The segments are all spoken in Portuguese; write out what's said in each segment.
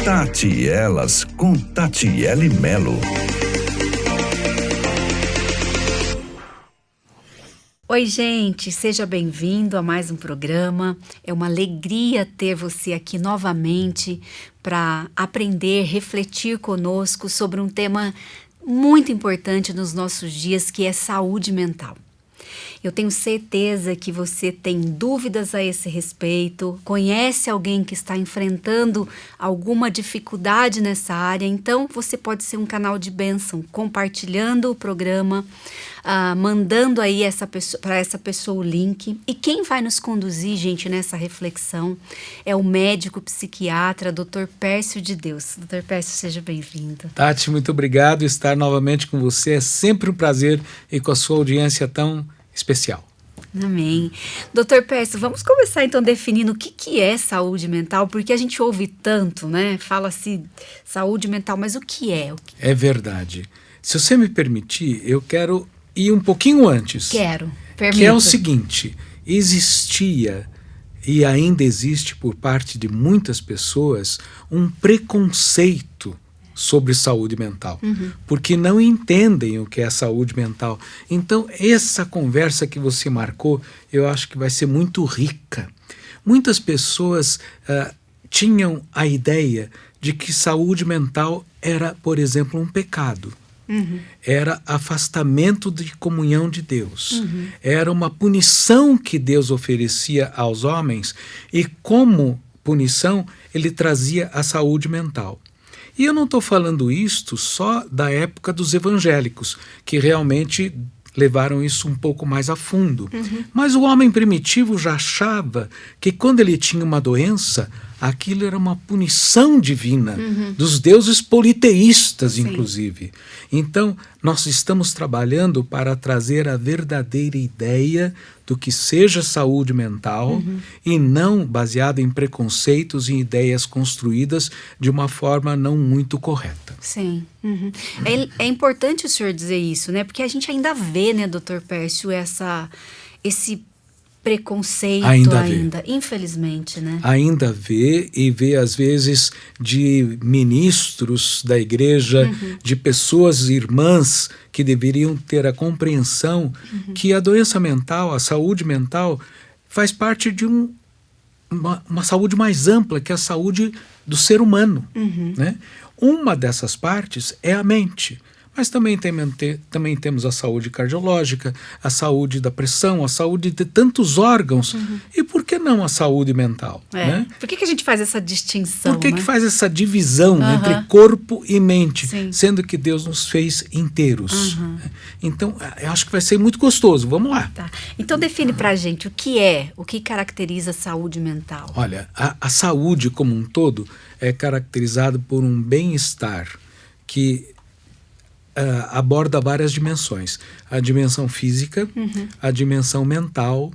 Tati e Elas com Tatiele Melo. Oi, gente, seja bem-vindo a mais um programa. É uma alegria ter você aqui novamente para aprender, refletir conosco sobre um tema muito importante nos nossos dias, que é saúde mental. Eu tenho certeza que você tem dúvidas a esse respeito, conhece alguém que está enfrentando alguma dificuldade nessa área, então você pode ser um canal de bênção, compartilhando o programa, mandando aí para essa pessoa o link. E quem vai nos conduzir, gente, nessa reflexão é o médico psiquiatra, Dr. Pércio de Deus. Dr. Pércio, seja bem-vindo. Tati, muito obrigado por estar novamente com você. É sempre um prazer e com a sua audiência tão especial. Amém. Dr. Pércio, vamos começar então definindo o que é saúde mental, porque a gente ouve tanto, né? Fala-se saúde mental, mas o que é? É verdade. Se você me permitir, eu quero ir um pouquinho antes. Quero, permita. Que é o seguinte, existia e ainda existe por parte de muitas pessoas um preconceito sobre saúde mental, porque não entendem o que é saúde mental. Então, essa conversa que você marcou, eu acho que vai ser muito rica. Muitas pessoas tinham a ideia de que saúde mental era, por exemplo, um pecado. Era afastamento de comunhão de Deus. Era uma punição que Deus oferecia aos homens e, como punição, ele trazia a saúde mental. E eu não estou falando isto só da época dos evangélicos, que realmente levaram isso um pouco mais a fundo. Mas o homem primitivo já achava que quando ele tinha uma doença, aquilo era uma punição divina, dos deuses politeístas, inclusive. Então, nós estamos trabalhando para trazer a verdadeira ideia do que seja saúde mental e não baseada em preconceitos e ideias construídas de uma forma não muito correta. Sim. É importante o senhor dizer isso, né? Porque a gente ainda vê, né, Dr. Pércio, esse preconceito ainda, infelizmente, né? Ainda vê, e vê às vezes de ministros da igreja, de pessoas irmãs que deveriam ter a compreensão que a doença mental, a saúde mental, faz parte de uma saúde mais ampla, que é a saúde do ser humano, né? Uma dessas partes é a mente. Mas também temos a saúde cardiológica, a saúde da pressão, a saúde de tantos órgãos. E por que não a saúde mental? Né? Por que a gente faz essa distinção? Por que faz essa divisão entre corpo e mente, sendo que Deus nos fez inteiros? Então, eu acho que vai ser muito gostoso. Vamos lá. Tá. Então, define pra gente o que caracteriza a saúde mental. Olha, a saúde como um todo é caracterizada por um bem-estar que aborda várias dimensões. A dimensão física, a dimensão mental,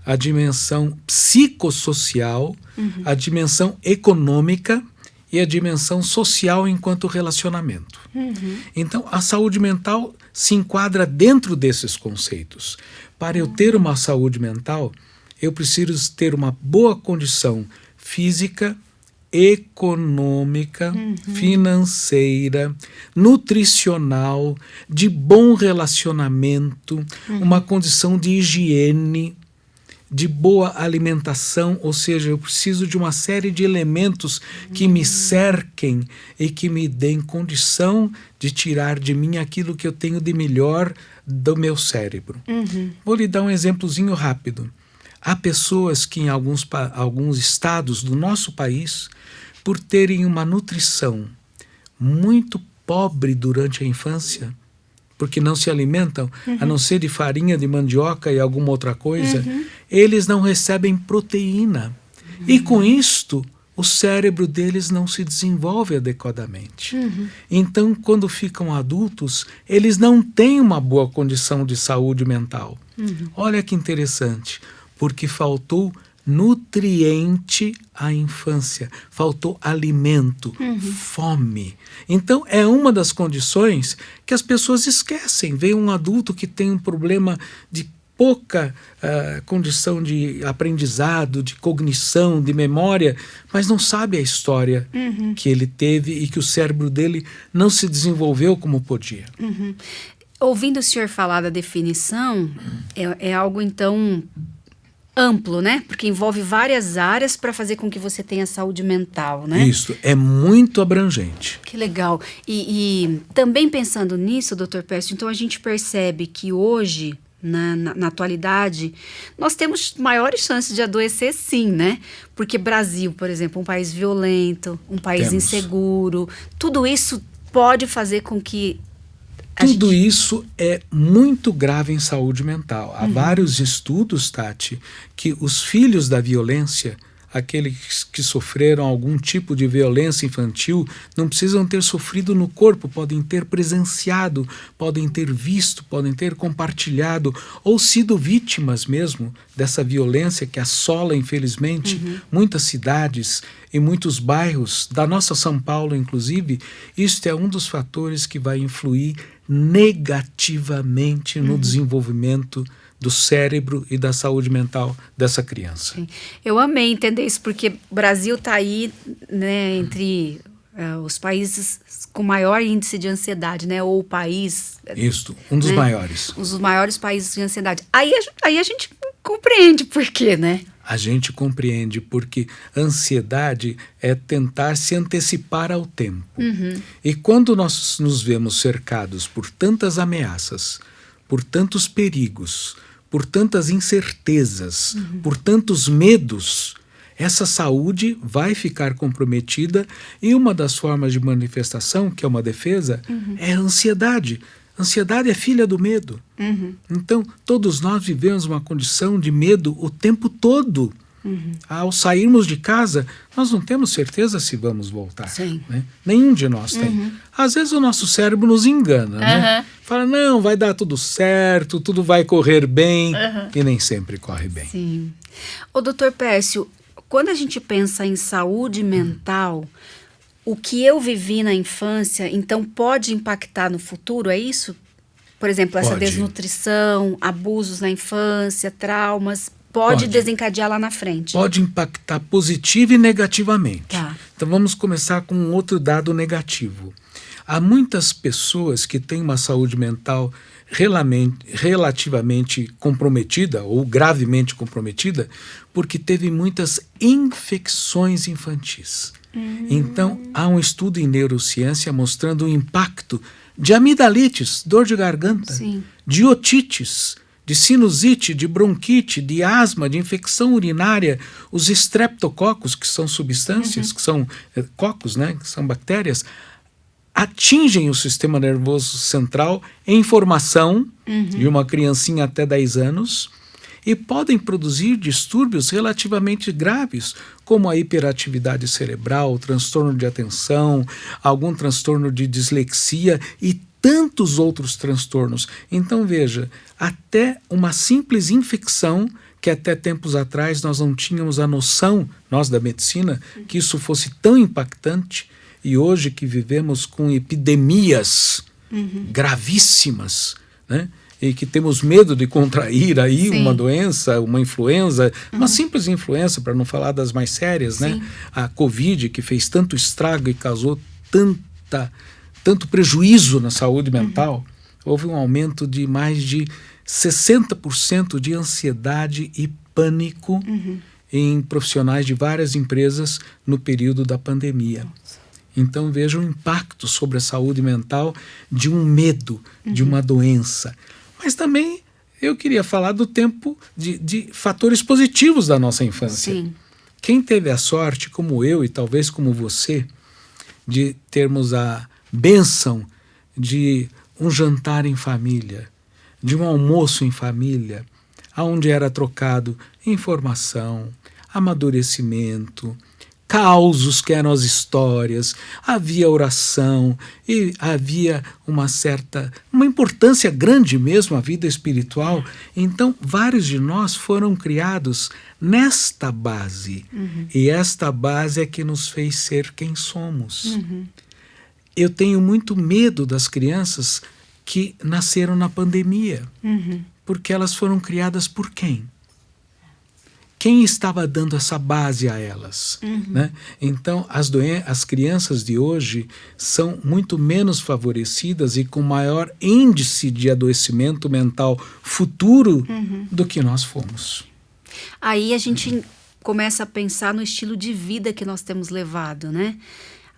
a dimensão psicossocial, a dimensão econômica e a dimensão social enquanto relacionamento. Então, a saúde mental se enquadra dentro desses conceitos. Para eu ter uma saúde mental, eu preciso ter uma boa condição física, econômica, financeira, nutricional, de bom relacionamento, uma condição de higiene, de boa alimentação, ou seja, eu preciso de uma série de elementos que me cerquem e que me deem condição de tirar de mim aquilo que eu tenho de melhor do meu cérebro. Vou lhe dar um exemplozinho rápido. Há pessoas que em alguns estados do nosso país, por terem uma nutrição muito pobre durante a infância, porque não se alimentam, a não ser de farinha de mandioca e alguma outra coisa, eles não recebem proteína. E com isto, o cérebro deles não se desenvolve adequadamente. Então, quando ficam adultos, eles não têm uma boa condição de saúde mental. Olha que interessante, porque faltou nutriente à infância, faltou alimento, fome. Então, é uma das condições que as pessoas esquecem. Vem um adulto que tem um problema de pouca condição de aprendizado, de cognição, de memória, mas não sabe a história que ele teve e que o cérebro dele não se desenvolveu como podia. Ouvindo o senhor falar da definição, é algo então amplo, né? Porque envolve várias áreas para fazer com que você tenha saúde mental, né? Isso, é muito abrangente. Que legal. E também pensando nisso, Dr. Pércio, então a gente percebe que hoje, na atualidade, nós temos maiores chances de adoecer, sim, né? Porque Brasil, por exemplo, um país violento, um país inseguro, tudo isso pode fazer com que tudo isso é muito grave em saúde mental. Há vários estudos, Tati, que os filhos da violência, aqueles que sofreram algum tipo de violência infantil, não precisam ter sofrido no corpo, podem ter presenciado, podem ter visto, podem ter compartilhado ou sido vítimas mesmo dessa violência que assola, infelizmente, muitas cidades e muitos bairros da nossa São Paulo, inclusive. Isso é um dos fatores que vai influir negativamente no desenvolvimento do cérebro e da saúde mental dessa criança. Sim. Eu amei entender isso, porque o Brasil está aí, né, entre os países com maior índice de ansiedade, né, ou o país... Isso, um dos maiores. Um dos maiores países de ansiedade. Aí a gente compreende por quê, né? A gente compreende porque ansiedade é tentar se antecipar ao tempo. E quando nós nos vemos cercados por tantas ameaças, por tantos perigos, por tantas incertezas, por tantos medos, essa saúde vai ficar comprometida e uma das formas de manifestação, que é uma defesa, é a ansiedade. Ansiedade é filha do medo. Então, todos nós vivemos uma condição de medo o tempo todo. Ao sairmos de casa, nós não temos certeza se vamos voltar. Né? Nenhum de nós tem. Às vezes o nosso cérebro nos engana. Né? Fala, não, vai dar tudo certo, tudo vai correr bem. E nem sempre corre bem. Sim. Ô, doutor Pércio, quando a gente pensa em saúde mental, o que eu vivi na infância, então pode impactar no futuro, é isso? Por exemplo, essa desnutrição, abusos na infância, traumas, pode desencadear lá na frente. Pode impactar positivo e negativamente. Tá. Então vamos começar com um outro dado negativo. Há muitas pessoas que têm uma saúde mental relativamente comprometida ou gravemente comprometida porque teve muitas infecções infantis. Então, há um estudo em neurociência mostrando o impacto de amidalites, dor de garganta, de otites, de sinusite, de bronquite, de asma, de infecção urinária, os estreptococos, que são substâncias, que são cocos, né, que são bactérias, atingem o sistema nervoso central em formação de uma criancinha até 10 anos e podem produzir distúrbios relativamente graves, como a hiperatividade cerebral, transtorno de atenção, algum transtorno de dislexia e tantos outros transtornos. Então veja, até uma simples infecção, que até tempos atrás nós não tínhamos a noção, nós da medicina, que isso fosse tão impactante, e hoje que vivemos com epidemias gravíssimas, né? E que temos medo de contrair aí uma doença, uma influenza, uma simples influenza, para não falar das mais sérias, né? A Covid, que fez tanto estrago e causou tanto prejuízo na saúde mental, houve um aumento de mais de 60% de ansiedade e pânico em profissionais de várias empresas no período da pandemia. Então veja o impacto sobre a saúde mental de um medo, de uma doença. Mas também eu queria falar do tempo de fatores positivos da nossa infância. Quem teve a sorte, como eu e talvez como você, de termos a bênção de um jantar em família, de um almoço em família, onde era trocado informação, amadurecimento, causos que eram as histórias, havia oração e havia uma importância grande mesmo à vida espiritual. Então, vários de nós foram criados nesta base. E esta base é que nos fez ser quem somos. Eu tenho muito medo das crianças que nasceram na pandemia. Porque elas foram criadas por quem? Quem estava dando essa base a elas? Né? Então, as crianças de hoje são muito menos favorecidas e com maior índice de adoecimento mental futuro do que nós fomos. Aí a gente começa a pensar no estilo de vida que nós temos levado, né?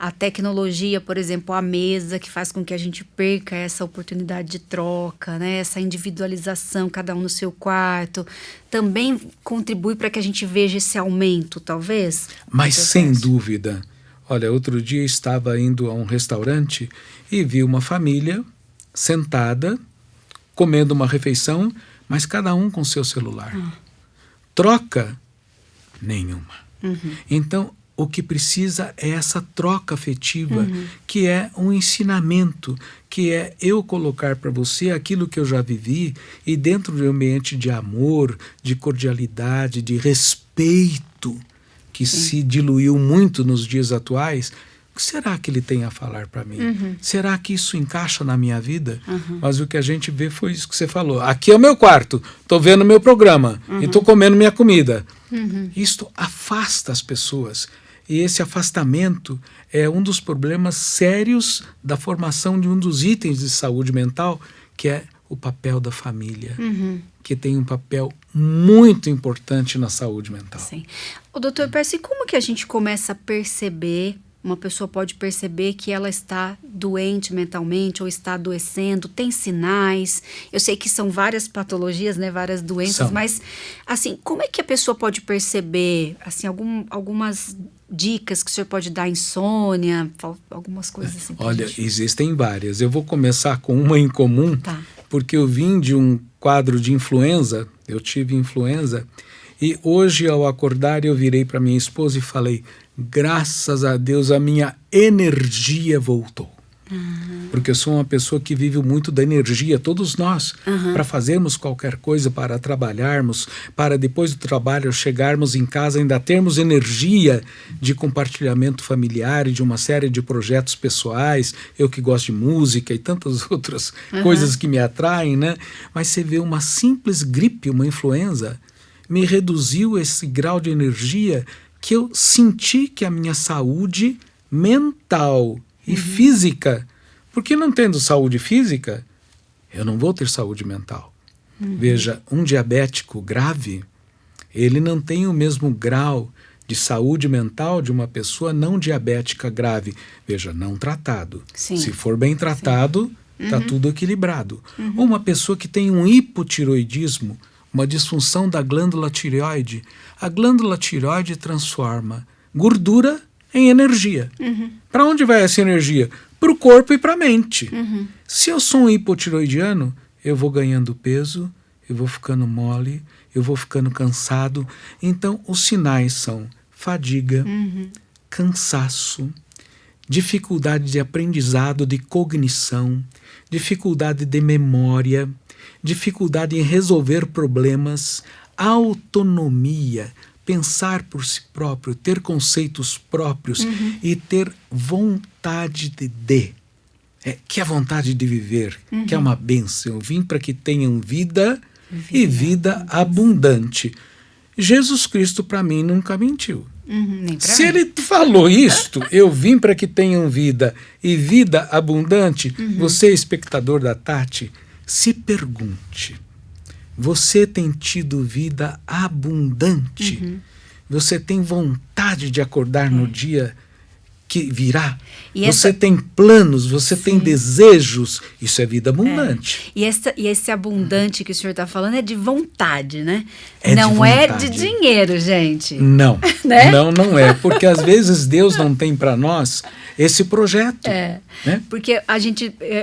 A tecnologia, por exemplo, a mesa, que faz com que a gente perca essa oportunidade de troca, né? Essa individualização, cada um no seu quarto, também contribui para que a gente veja esse aumento, talvez? Mas sem dúvida. Olha, outro dia estava indo a um restaurante e vi uma família sentada, comendo uma refeição, mas cada um com seu celular. Troca? Nenhuma. Então, o que precisa é essa troca afetiva, que é um ensinamento, que é eu colocar para você aquilo que eu já vivi e dentro de um ambiente de amor, de cordialidade, de respeito, que se diluiu muito nos dias atuais. O que será que ele tem a falar para mim? Será que isso encaixa na minha vida? Mas o que a gente vê foi isso que você falou. Aqui é o meu quarto, estou vendo o meu programa e estou comendo minha comida. Isto afasta as pessoas. E esse afastamento é um dos problemas sérios da formação de um dos itens de saúde mental, que é o papel da família, que tem um papel muito importante na saúde mental. Sim. O doutor Pércio, e como que a gente começa a perceber, uma pessoa pode perceber que ela está doente mentalmente ou está adoecendo? Tem sinais? Eu sei que são várias patologias, né, várias doenças, mas assim, como é que a pessoa pode perceber, assim, algumas dicas que o senhor pode dar? Insônia, algumas coisas assim? Olha, existem várias. Eu vou começar com uma em comum, porque eu vim de um quadro de influenza, eu tive influenza, e hoje ao acordar eu virei para minha esposa e falei: graças a Deus a minha energia voltou. Porque eu sou uma pessoa que vive muito da energia, todos nós, para fazermos qualquer coisa, para trabalharmos, para depois do trabalho chegarmos em casa ainda termos energia de compartilhamento familiar e de uma série de projetos pessoais, eu que gosto de música e tantas outras coisas que me atraem, né? Mas você vê, uma simples gripe, uma influenza, me reduziu esse grau de energia que eu senti que a minha saúde mental e física, porque não tendo saúde física, eu não vou ter saúde mental. Veja, um diabético grave, ele não tem o mesmo grau de saúde mental de uma pessoa não diabética grave. Veja, não tratado. Se for bem tratado, está tudo equilibrado. Uma pessoa que tem um hipotiroidismo, uma disfunção da glândula tireoide, a glândula tireoide transforma gordura em energia. Para onde vai essa energia? Para o corpo e para a mente. Se eu sou um hipotiroidiano, eu vou ganhando peso, eu vou ficando mole, eu vou ficando cansado. Então, os sinais são fadiga, cansaço, dificuldade de aprendizado, de cognição, dificuldade de memória, dificuldade em resolver problemas, autonomia, pensar por si próprio, ter conceitos próprios e ter vontade de. Que é a vontade de viver, que é uma bênção. Eu vim para que tenham vida e vida abundante. Jesus Cristo, para mim, nunca mentiu. Se ele falou isto, eu vim para que tenham vida e vida abundante, você, espectador da Tati, se pergunte: você tem tido vida abundante? Você tem vontade de acordar no dia que virá? Você tem planos, você tem desejos? Isso é vida abundante. E esse abundante que o senhor está falando é de vontade, né? Não é de dinheiro, gente. Não, né? não é. Porque às vezes Deus não tem para nós esse projeto. Né? Porque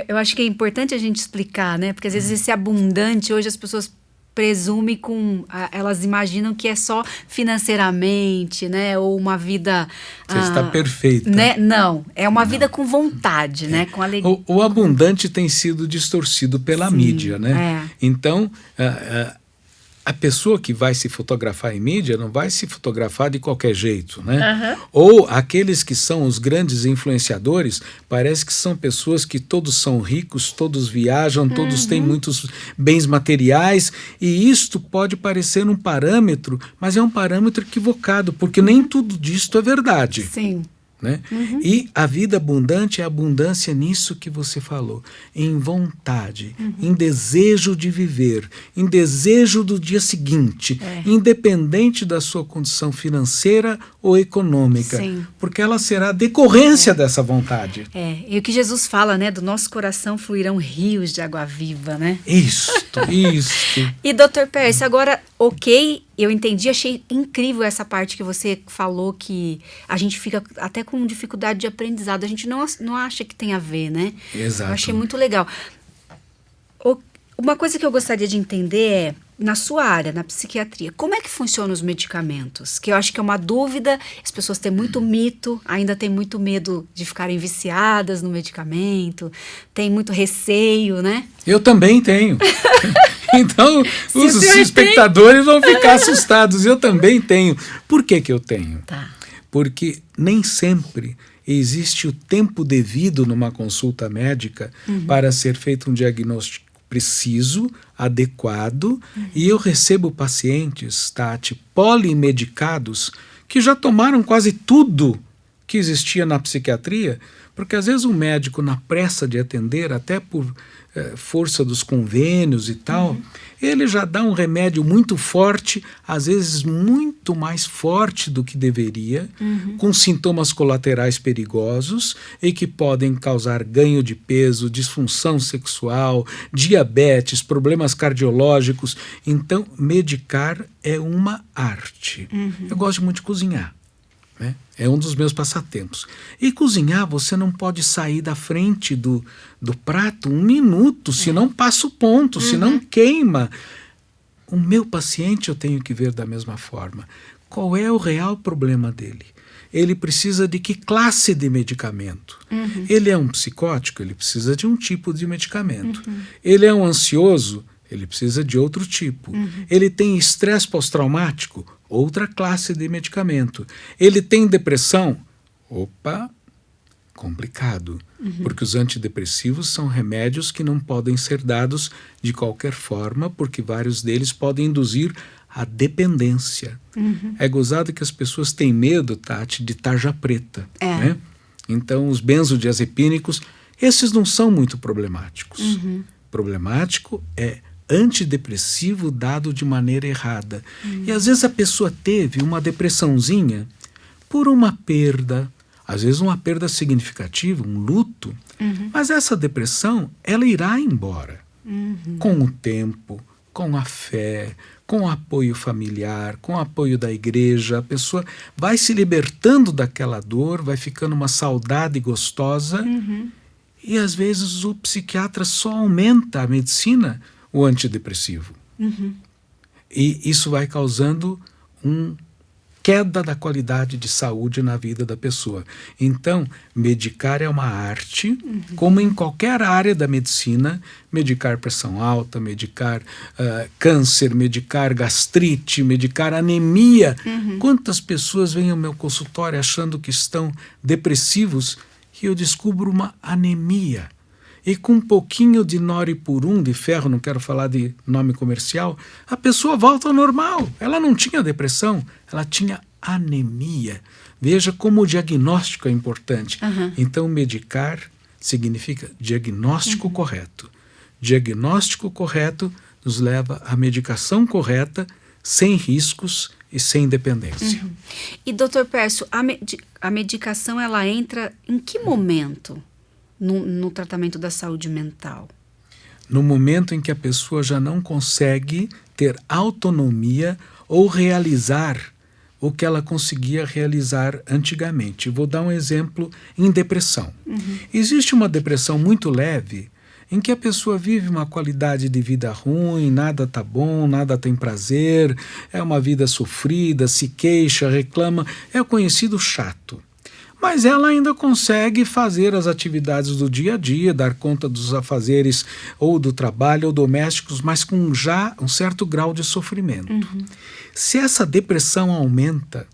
eu acho que é importante a gente explicar, né? Porque às vezes esse abundante, hoje as pessoas presumem elas imaginam que é só financeiramente, né? Ou uma vida... Você está perfeita. Né? Não, é uma vida com vontade, né? Com alegria. O abundante tem sido distorcido pela mídia, né? Então, a pessoa que vai se fotografar em mídia não vai se fotografar de qualquer jeito, né? Ou aqueles que são os grandes influenciadores, parece que são pessoas que todos são ricos, todos viajam, todos têm muitos bens materiais, e isto pode parecer um parâmetro, mas é um parâmetro equivocado, porque nem tudo disto é verdade. Sim. Né? E a vida abundante é abundância nisso que você falou, em vontade, em desejo de viver, em desejo do dia seguinte, independente da sua condição financeira ou econômica, Sim. porque ela será decorrência dessa vontade. E o que Jesus fala, né? Do nosso coração fluirão rios de água viva, né? Isto. E Dr. Pércio, agora, ok, eu entendi, achei incrível essa parte que você falou, que a gente fica até com dificuldade de aprendizado, a gente não acha que tem a ver, né? Exato. Eu achei muito legal. Uma coisa que eu gostaria de entender é, na sua área, na psiquiatria, como é que funcionam os medicamentos? Que eu acho que é uma dúvida, as pessoas têm muito mito, ainda têm muito medo de ficarem viciadas no medicamento, tem muito receio, né? Eu também tenho. Então, os espectadores vão ficar assustados. Eu também tenho. Por que eu tenho? Tá. Porque nem sempre existe o tempo devido numa consulta médica para ser feito um diagnóstico preciso, adequado, e eu recebo pacientes, Tati, polimedicados, que já tomaram quase tudo que existia na psiquiatria, porque às vezes um médico, na pressa de atender, até por força dos convênios e tal, ele já dá um remédio muito forte, às vezes muito mais forte do que deveria, com sintomas colaterais perigosos e que podem causar ganho de peso, disfunção sexual, diabetes, problemas cardiológicos. Então, medicar é uma arte. Eu gosto muito de cozinhar. Né? É um dos meus passatempos. E cozinhar, você não pode sair da frente do prato um minuto, senão passa o ponto, senão queima. O meu paciente eu tenho que ver da mesma forma. Qual é o real problema dele? Ele precisa de que classe de medicamento? Ele é um psicótico? Ele precisa de um tipo de medicamento. Ele é um ansioso? Ele precisa de outro tipo. Ele tem estresse pós-traumático? Outra classe de medicamento. Ele tem depressão? Opa, complicado. Porque os antidepressivos são remédios que não podem ser dados de qualquer forma, porque vários deles podem induzir a dependência. É gozado que as pessoas têm medo, Tati, de tarja preta. Né? Então, os benzodiazepínicos, esses não são muito problemáticos. Problemático é antidepressivo dado de maneira errada. E às vezes a pessoa teve uma depressãozinha por uma perda, às vezes uma perda significativa, um luto, mas essa depressão, ela irá embora com o tempo, com a fé, com o apoio familiar, com o apoio da igreja. A pessoa vai se libertando daquela dor, vai ficando uma saudade gostosa, e às vezes o psiquiatra só aumenta a medicina, o antidepressivo. E isso vai causando queda da qualidade de saúde na vida da pessoa. Então, medicar é uma arte, como em qualquer área da medicina, medicar pressão alta, medicar câncer, medicar gastrite, medicar anemia. Quantas pessoas vêm ao meu consultório achando que estão depressivos e eu descubro uma anemia. E com um pouquinho de noripurum, de ferro, não quero falar de nome comercial, a pessoa volta ao normal. Ela não tinha depressão, ela tinha anemia. Veja como o diagnóstico é importante. Então, medicar significa diagnóstico correto. Diagnóstico correto nos leva à medicação correta, sem riscos e sem dependência. E, Dr. Pércio, a medicação, ela entra em que momento no tratamento da saúde mental? No momento em que a pessoa já não consegue ter autonomia ou realizar o que ela conseguia realizar antigamente. Vou dar um exemplo em depressão. Existe uma depressão muito leve, em que a pessoa vive uma qualidade de vida ruim, nada está bom, nada tem prazer, é uma vida sofrida, se queixa, reclama, é o conhecido chato. mas ela ainda consegue fazer as atividades do dia a dia, dar conta dos afazeres ou do trabalho ou domésticos, mas com já um certo grau de sofrimento. Se essa depressão aumenta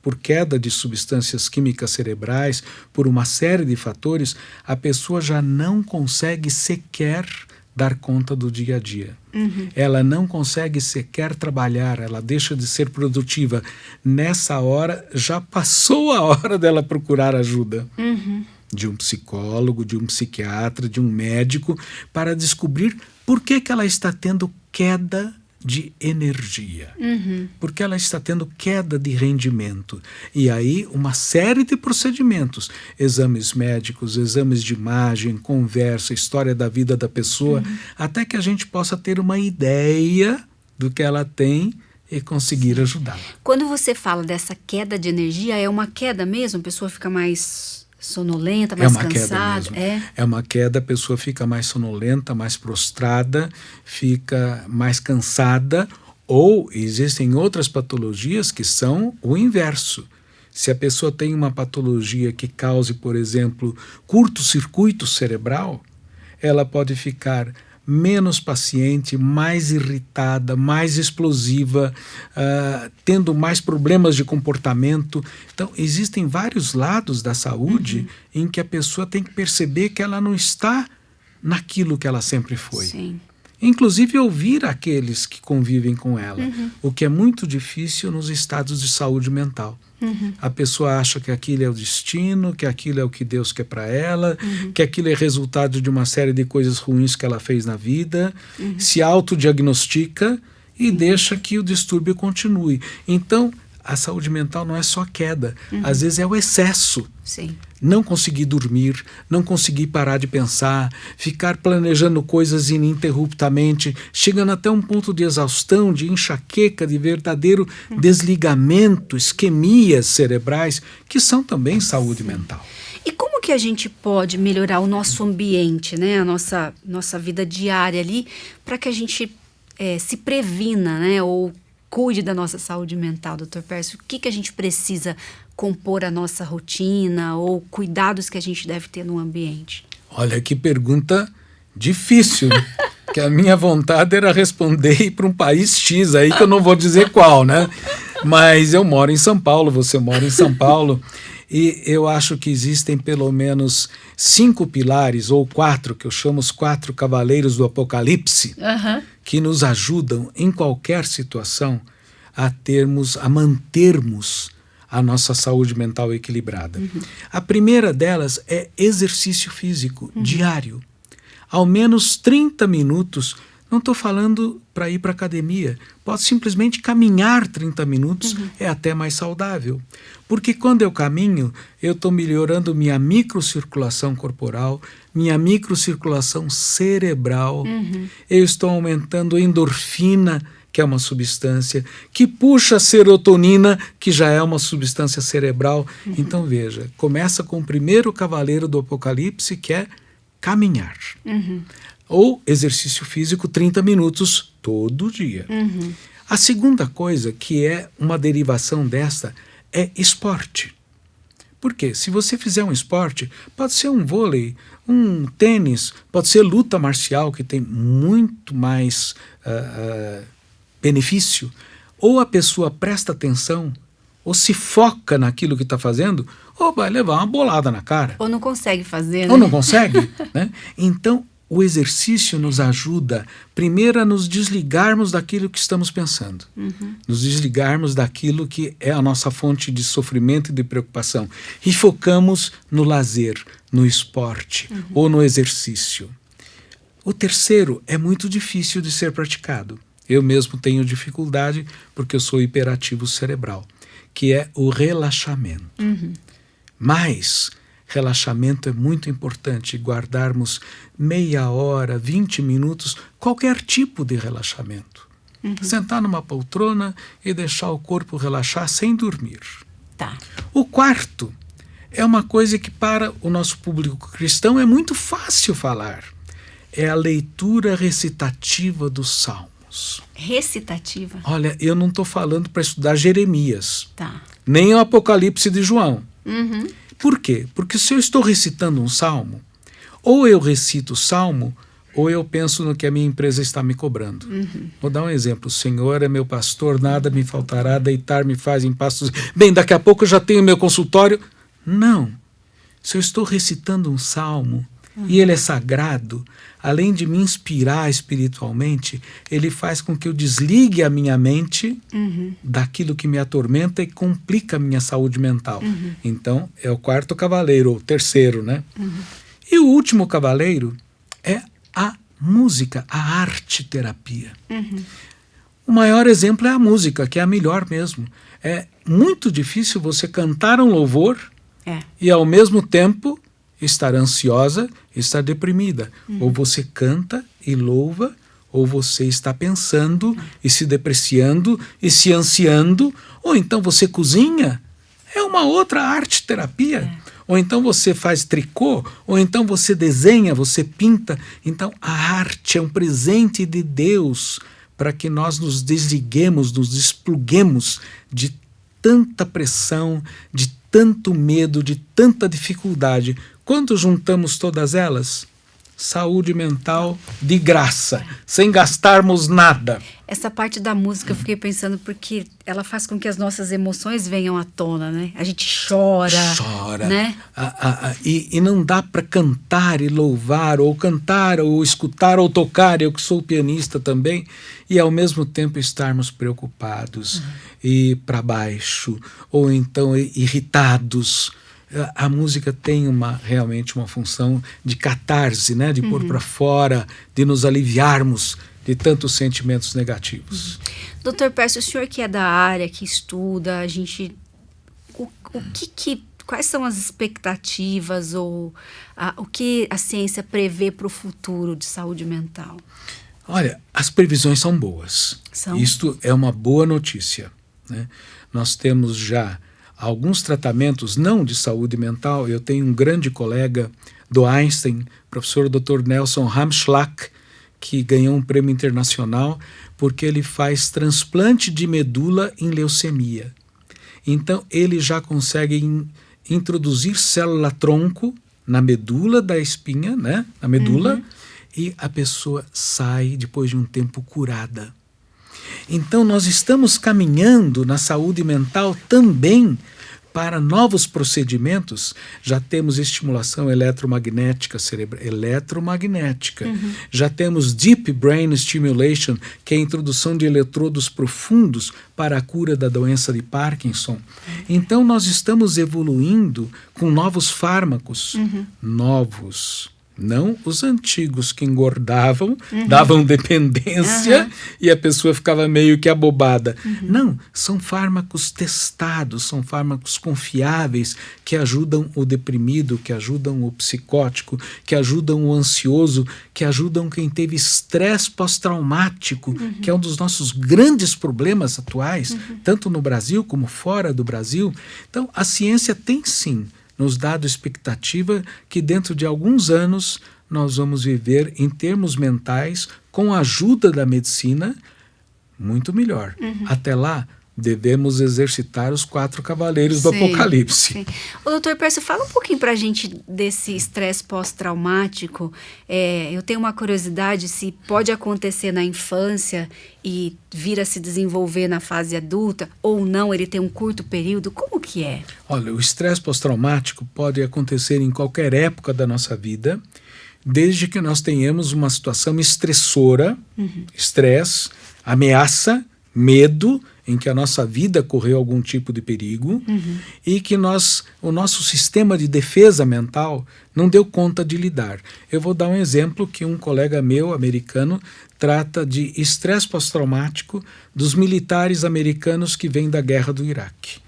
por queda de substâncias químicas cerebrais, por uma série de fatores, a pessoa já não consegue sequer dar conta do dia a dia. Ela não consegue sequer trabalhar, ela deixa de ser produtiva. Nessa hora, já passou a hora dela procurar ajuda. De um psicólogo, de um psiquiatra, de um médico, para descobrir por que ela está tendo queda de energia, porque ela está tendo queda de rendimento. E aí uma série de procedimentos, exames médicos, exames de imagem, conversa, história da vida da pessoa, até que a gente possa ter uma ideia do que ela tem e conseguir ajudá-la. Quando você fala dessa queda de energia, é uma queda mesmo? A pessoa fica mais sonolenta, mais cansada? É uma queda, a pessoa fica mais sonolenta, mais prostrada, fica mais cansada, ou existem outras patologias que são o inverso. Se a pessoa tem uma patologia que cause, por exemplo, curto-circuito cerebral, ela pode ficar menos paciente, mais irritada, mais explosiva, tendo mais problemas de comportamento. Então, existem vários lados da saúde em que a pessoa tem que perceber que ela não está naquilo que ela sempre foi. Sim. Inclusive ouvir aqueles que convivem com ela, o que é muito difícil nos estados de saúde mental. A pessoa acha que aquilo é o destino, que aquilo é o que Deus quer para ela, que aquilo é resultado de uma série de coisas ruins que ela fez na vida, se autodiagnostica e deixa que o distúrbio continue. Então, a saúde mental não é só queda, às vezes é o excesso. Sim. Não conseguir dormir, não conseguir parar de pensar, ficar planejando coisas ininterruptamente, chegando até um ponto de exaustão, de enxaqueca, de verdadeiro desligamento, isquemias cerebrais, que são também saúde mental. E como que a gente pode melhorar o nosso ambiente, né? A nossa vida diária ali, para que a gente se previna, né? Ou cuide da nossa saúde mental, Dr. Pércio? O que a gente precisa compor a nossa rotina ou cuidados que a gente deve ter no ambiente? Olha que pergunta difícil, que a minha vontade era responder para um país X aí, que eu não vou dizer qual, né? Mas eu moro em São Paulo, você mora em São Paulo, e eu acho que existem pelo menos 5 pilares, ou 4, que eu chamo os 4 cavaleiros do Apocalipse, que nos ajudam em qualquer situação a mantermos a nossa saúde mental equilibrada. A primeira delas é exercício físico diário. Ao menos 30 minutos, não estou falando para ir para a academia, pode simplesmente caminhar 30 minutos, é até mais saudável. Porque quando eu caminho, eu estou melhorando minha microcirculação corporal, minha microcirculação cerebral, eu estou aumentando a endorfina, que é uma substância, que puxa a serotonina, que já é uma substância cerebral. Então veja, começa com o primeiro cavaleiro do Apocalipse, que é caminhar. Ou exercício físico 30 minutos todo dia. A segunda coisa, que é uma derivação desta, é esporte. Por quê? Se você fizer um esporte, pode ser um vôlei, um tênis, pode ser luta marcial, que tem muito mais benefício, ou a pessoa presta atenção, ou se foca naquilo que está fazendo, ou vai levar uma bolada na cara. Ou não consegue fazer, né? Ou não consegue, né? Então, o exercício nos ajuda, primeiro, a nos desligarmos daquilo que estamos pensando. Nos desligarmos daquilo que é a nossa fonte de sofrimento e de preocupação. E focamos no lazer, no esporte ou no exercício. O terceiro é muito difícil de ser praticado. Eu mesmo tenho dificuldade porque eu sou hiperativo cerebral, que é o relaxamento. Mas relaxamento é muito importante, guardarmos meia hora, 20 minutos, qualquer tipo de relaxamento. Sentar numa poltrona e deixar o corpo relaxar sem dormir. Tá. O quarto é uma coisa que para o nosso público cristão é muito fácil falar. É a leitura recitativa dos Salmos. Recitativa? Olha, eu não estou falando para estudar Jeremias, Tá. nem o Apocalipse de João. Por quê? Porque se eu estou recitando um salmo, ou eu recito o salmo, ou eu penso no que a minha empresa está me cobrando. Vou dar um exemplo. O Senhor é meu pastor, nada me faltará, deitar-me faz em pastos... Bem, daqui a pouco eu já tenho meu consultório. Não. Se eu estou recitando um salmo, e ele é sagrado, além de me inspirar espiritualmente, ele faz com que eu desligue a minha mente daquilo que me atormenta e complica a minha saúde mental. Então, é o quarto cavaleiro, ou terceiro, né? E o último cavaleiro é a música, a arte-terapia. O maior exemplo é a música, que é a melhor mesmo. É muito difícil você cantar um louvor e, ao mesmo tempo, estar ansiosa, estar deprimida. Ou você canta e louva, ou você está pensando e se depreciando e se ansiando, ou então você cozinha. É uma outra arte-terapia. Ou então você faz tricô, ou então você desenha, você pinta. Então a arte é um presente de Deus para que nós nos desliguemos, nos despluguemos de tanta pressão, de tanto medo, de tanta dificuldade. Quando juntamos todas elas, saúde mental de graça, sem gastarmos nada. Essa parte da música eu fiquei pensando porque ela faz com que as nossas emoções venham à tona, né? A gente chora. Chora. Né? E não dá para cantar e louvar, ou cantar, ou escutar, ou tocar, eu que sou pianista também, e ao mesmo tempo estarmos preocupados e para baixo, ou então irritados. A música tem realmente uma função de catarse, né? De pôr para fora, de nos aliviarmos de tantos sentimentos negativos. Doutor Pércio, o senhor que é da área, que estuda, quais são as expectativas ou o que a ciência prevê para o futuro de saúde mental? Olha, as previsões são boas. Isto é uma boa notícia, né? Nós temos já alguns tratamentos, não de saúde mental. Eu tenho um grande colega do Einstein, professor Dr. Nelson Ramschlag, que ganhou um prêmio internacional porque ele faz transplante de medula em leucemia. Então, ele já consegue introduzir célula-tronco na medula da espinha, né? Na medula, e a pessoa sai, depois de um tempo, curada. Então, nós estamos caminhando na saúde mental também para novos procedimentos. Já temos estimulação eletromagnética cerebral, já temos Deep Brain Stimulation, que é a introdução de eletrodos profundos para a cura da doença de Parkinson. Então, nós estamos evoluindo com novos fármacos, novos. Não os antigos que engordavam, davam dependência e a pessoa ficava meio que abobada. Não, são fármacos testados, são fármacos confiáveis que ajudam o deprimido, que ajudam o psicótico, que ajudam o ansioso, que ajudam quem teve estresse pós-traumático, que é um dos nossos grandes problemas atuais, tanto no Brasil como fora do Brasil. Então, a ciência tem sim nos dado expectativa que dentro de alguns anos nós vamos viver em termos mentais, com a ajuda da medicina, muito melhor. Até lá, devemos exercitar os 4 cavaleiros do Apocalipse. Sim. O doutor Pércio, fala um pouquinho para a gente desse estresse pós-traumático. Eu tenho uma curiosidade se pode acontecer na infância e vir a se desenvolver na fase adulta, ou não, ele tem um curto período. Como que é? Olha, o estresse pós-traumático pode acontecer em qualquer época da nossa vida, desde que nós tenhamos uma situação estressora, estresse, ameaça, medo, em que a nossa vida correu algum tipo de perigo e que o nosso sistema de defesa mental não deu conta de lidar. Eu vou dar um exemplo que um colega meu, americano, trata de estresse pós-traumático dos militares americanos que vêm da guerra do Iraque.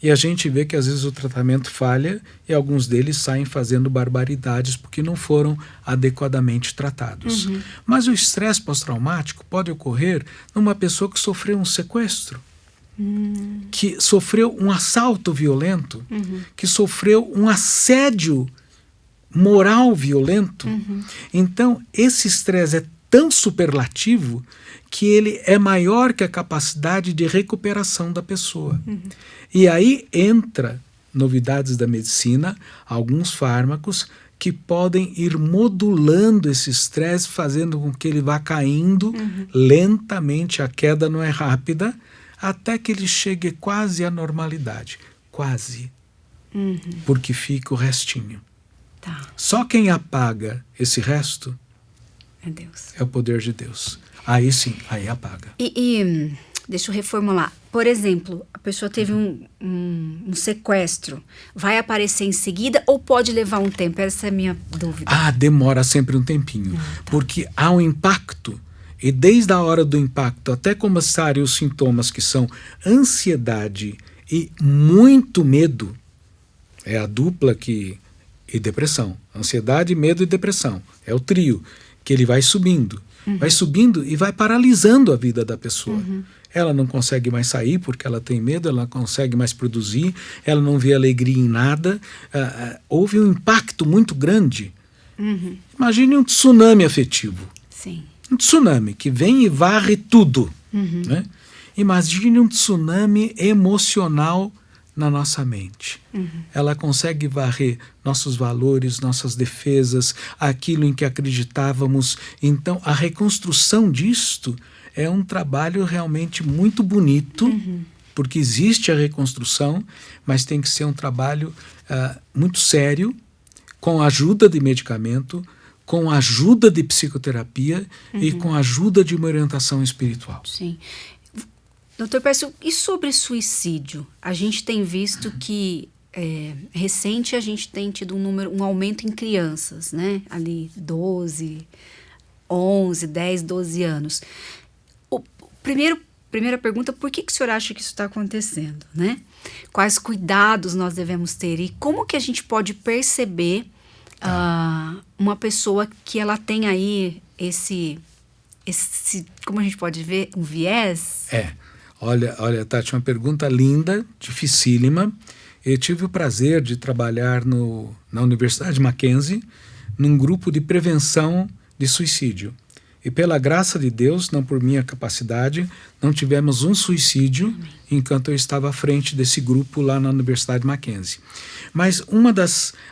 E a gente vê que às vezes o tratamento falha e alguns deles saem fazendo barbaridades porque não foram adequadamente tratados. Mas o estresse pós-traumático pode ocorrer numa pessoa que sofreu um sequestro, que sofreu um assalto violento, que sofreu um assédio moral violento. Então, esse estresse é tão superlativo que ele é maior que a capacidade de recuperação da pessoa. E aí entra novidades da medicina, alguns fármacos que podem ir modulando esse estresse, fazendo com que ele vá caindo lentamente, a queda não é rápida, até que ele chegue quase à normalidade. Quase. Porque fica o restinho. Tá. Só quem apaga esse resto É Deus. é o poder de Deus. Aí sim, aí apaga. E deixa eu reformular. Por exemplo, a pessoa teve um sequestro. Vai aparecer em seguida ou pode levar um tempo? Essa é a minha dúvida. Demora sempre um tempinho. Porque há um impacto. E desde a hora do impacto até começarem os sintomas, que são ansiedade e muito medo, é a dupla e depressão. Ansiedade, medo e depressão. É o trio, que ele vai subindo. Vai subindo e vai paralisando a vida da pessoa. Ela não consegue mais sair porque ela tem medo, ela não consegue mais produzir, ela não vê alegria em nada. Houve um impacto muito grande. Imagine um tsunami afetivo. Sim. Um tsunami que vem e varre tudo. Né? Imagine um tsunami emocional na nossa mente. Ela consegue varrer nossos valores, nossas defesas, aquilo em que acreditávamos. Então, a reconstrução disto é um trabalho realmente muito bonito, porque existe a reconstrução, mas tem que ser um trabalho muito sério, com a ajuda de medicamento, com a ajuda de psicoterapia e com a ajuda de uma orientação espiritual. Sim. Doutor Pércio, e sobre suicídio? A gente tem visto que recente a gente tem tido um aumento em crianças, né? Ali 12, 11, 10, 12 anos. Primeira pergunta, por que o senhor acha que isso está acontecendo, né? Quais cuidados nós devemos ter e como que a gente pode perceber uma pessoa que ela tem aí esse, como a gente pode ver, um viés? Olha, Tati, uma pergunta linda, dificílima. Eu tive o prazer de trabalhar na Universidade Mackenzie, num grupo de prevenção de suicídio. E pela graça de Deus, não por minha capacidade, não tivemos um suicídio enquanto eu estava à frente desse grupo lá na Universidade Mackenzie. Mas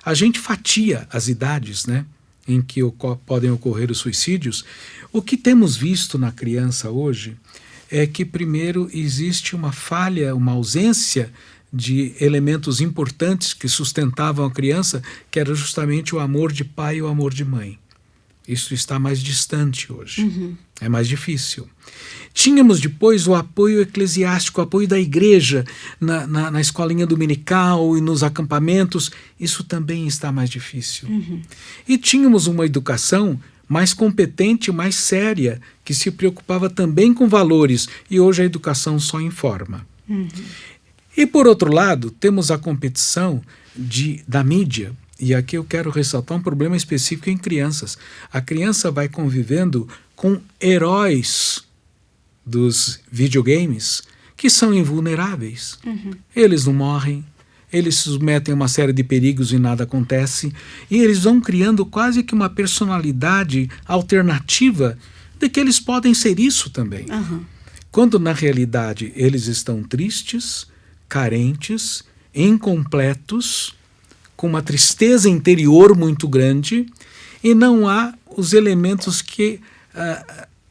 a gente fatia as idades, né, em que podem ocorrer os suicídios. O que temos visto na criança hoje é que, primeiro, existe uma falha, uma ausência de elementos importantes que sustentavam a criança, que era justamente o amor de pai e o amor de mãe. Isso está mais distante hoje. É mais difícil. Tínhamos depois o apoio eclesiástico, o apoio da igreja na escolinha dominical e nos acampamentos. Isso também está mais difícil. E tínhamos uma educação mais competente, mais séria, que se preocupava também com valores. E hoje a educação só informa. E por outro lado, temos a competição da mídia. E aqui eu quero ressaltar um problema específico em crianças. A criança vai convivendo com heróis dos videogames que são invulneráveis. Eles não morrem, eles se submetem a uma série de perigos e nada acontece. E eles vão criando quase que uma personalidade alternativa de que eles podem ser isso também. Quando na realidade eles estão tristes, carentes, incompletos, com uma tristeza interior muito grande, e não há os elementos que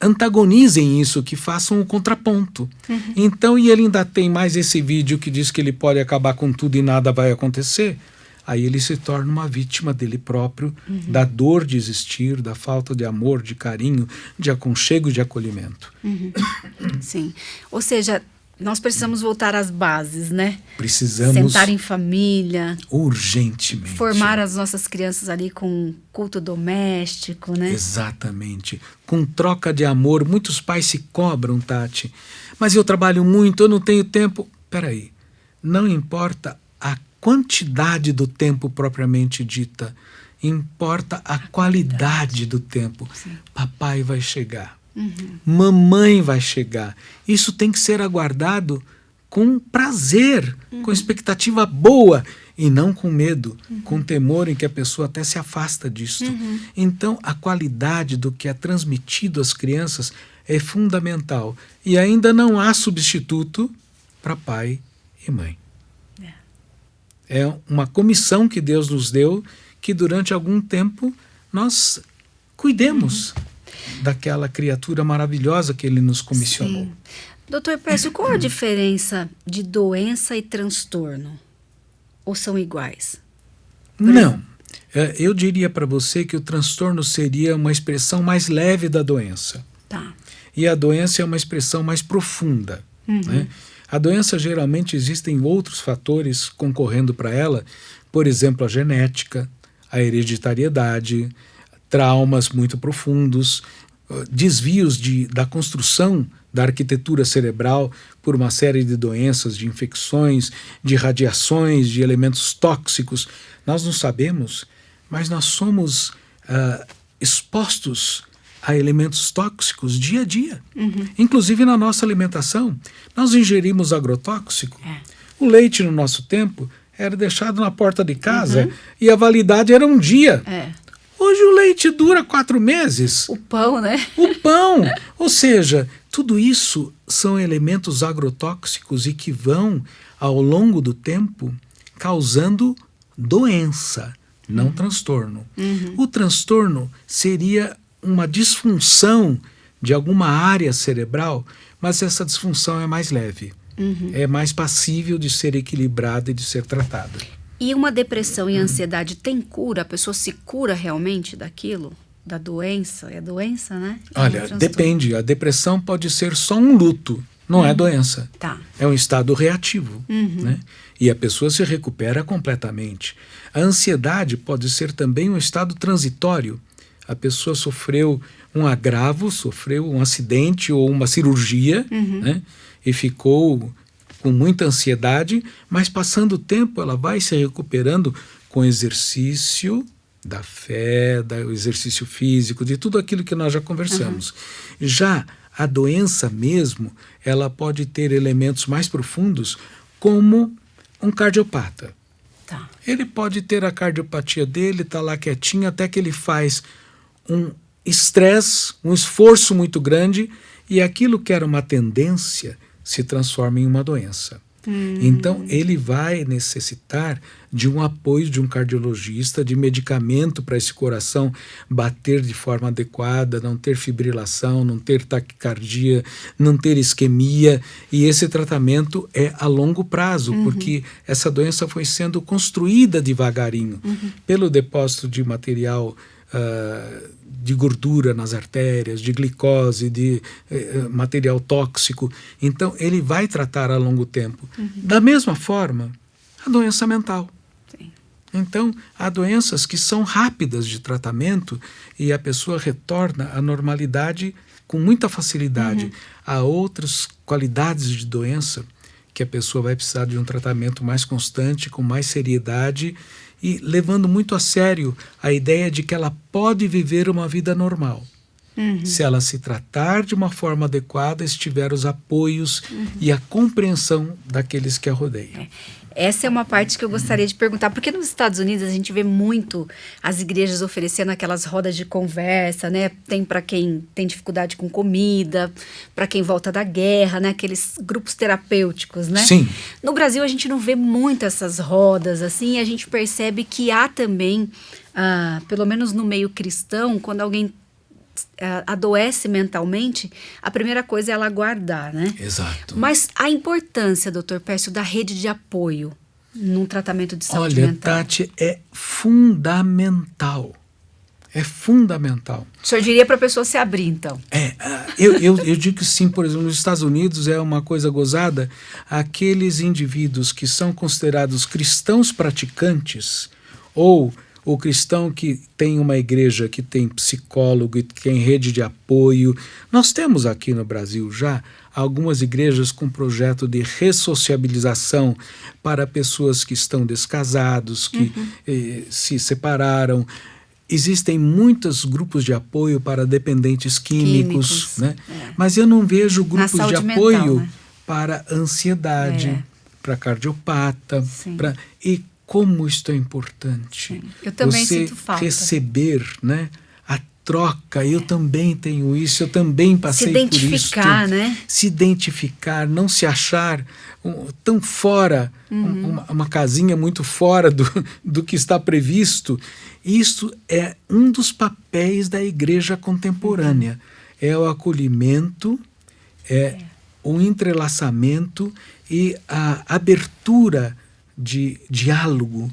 antagonizem isso, que façam o contraponto. Então, e ele ainda tem mais esse vídeo que diz que ele pode acabar com tudo e nada vai acontecer, aí ele se torna uma vítima dele próprio, da dor de existir, da falta de amor, de carinho, de aconchego, de acolhimento. Sim. Ou seja, nós precisamos voltar às bases, né? Precisamos. Sentar em família. Urgentemente. Formar as nossas crianças ali com culto doméstico, né? Exatamente. Com troca de amor. Muitos pais se cobram, Tati. Mas eu trabalho muito, eu não tenho tempo. Peraí. Não importa a quantidade do tempo propriamente dita. Importa a qualidade do tempo. Sim. Papai vai chegar. Mamãe vai chegar. Isso tem que ser aguardado com prazer, com expectativa boa e não com medo, com temor em que a pessoa até se afasta disso. Então, a qualidade do que é transmitido às crianças é fundamental. E ainda não há substituto para pai e mãe. É uma comissão que Deus nos deu, que durante algum tempo nós cuidemos daquela criatura maravilhosa que Ele nos comissionou. Sim. Doutor Pércio, qual a diferença de doença e transtorno? Ou são iguais? Não. Eu diria para você que o transtorno seria uma expressão mais leve da doença. Tá. E a doença é uma expressão mais profunda. Né? A doença, geralmente, existem outros fatores concorrendo para ela, por exemplo, a genética, a hereditariedade, traumas muito profundos, desvios da construção da arquitetura cerebral por uma série de doenças, de infecções, de radiações, de elementos tóxicos. Nós não sabemos, mas nós somos expostos a elementos tóxicos dia a dia. Inclusive na nossa alimentação. Nós ingerimos agrotóxico. O leite, no nosso tempo, era deixado na porta de casa e a validade era um dia. Hoje o leite dura 4 meses. O pão, né? O pão. Ou seja, tudo isso são elementos agrotóxicos e que vão, ao longo do tempo, causando doença, não transtorno. O transtorno seria uma disfunção de alguma área cerebral, mas essa disfunção é mais leve. É mais passível de ser equilibrada e de ser tratada. E uma depressão e ansiedade tem cura? A pessoa se cura realmente daquilo? Da doença? É doença, né? Olha, depende. A depressão pode ser só um luto, não é doença. Tá. É um estado reativo. Né? E a pessoa se recupera completamente. A ansiedade pode ser também um estado transitório. A pessoa sofreu um agravo, sofreu um acidente ou uma cirurgia, né? E ficou com muita ansiedade, mas passando o tempo ela vai se recuperando com exercício da fé, do exercício físico, de tudo aquilo que nós já conversamos. Já a doença mesmo, ela pode ter elementos mais profundos, como um cardiopata. Tá. Ele pode ter a cardiopatia dele, está lá quietinho, até que ele faz um estresse, um esforço muito grande, e aquilo que era uma tendência se transforma em uma doença. Então, ele vai necessitar de um apoio de um cardiologista, de medicamento para esse coração bater de forma adequada, não ter fibrilação, não ter taquicardia, não ter isquemia. E esse tratamento é a longo prazo, porque essa doença foi sendo construída devagarinho pelo depósito de material de gordura nas artérias, de glicose, de material tóxico. Então, ele vai tratar a longo tempo. Da mesma forma, a doença mental. Sim. Então, há doenças que são rápidas de tratamento e a pessoa retorna à normalidade com muita facilidade. Há outras qualidades de doença que a pessoa vai precisar de um tratamento mais constante, com mais seriedade, e levando muito a sério a ideia de que ela pode viver uma vida normal. Se ela se tratar de uma forma adequada, estiver os apoios e a compreensão daqueles que a rodeiam. Essa é uma parte que eu gostaria de perguntar, porque nos Estados Unidos a gente vê muito as igrejas oferecendo aquelas rodas de conversa, né? Tem para quem tem dificuldade com comida, para quem volta da guerra, né? Aqueles grupos terapêuticos, né? Sim. No Brasil a gente não vê muito essas rodas, assim, e a gente percebe que há também, pelo menos no meio cristão, quando alguém adoece mentalmente, a primeira coisa é ela aguardar, né? Exato. Mas a importância, doutor Pércio, da rede de apoio num tratamento de saúde mental. Olha, Tati, é fundamental. É fundamental. O senhor diria para a pessoa se abrir, então? Eu digo que sim, por exemplo, nos Estados Unidos é uma coisa gozada, aqueles indivíduos que são considerados cristãos praticantes, ou o cristão que tem uma igreja que tem psicólogo e que tem rede de apoio. Nós temos aqui no Brasil já algumas igrejas com projeto de ressociabilização para pessoas que estão descasados, que se separaram. Existem muitos grupos de apoio para dependentes químicos, né? Mas eu não vejo grupos de apoio mental, né? Para ansiedade, para cardiopata, como isto é importante. Eu também você sinto falta. Receber, né, a troca, eu também tenho isso, eu também passei por isso. Se identificar, né? Se identificar, não se achar tão fora, uma casinha muito fora do que está previsto. Isso é um dos papéis da igreja contemporânea. É o acolhimento, é o entrelaçamento e a abertura de diálogo,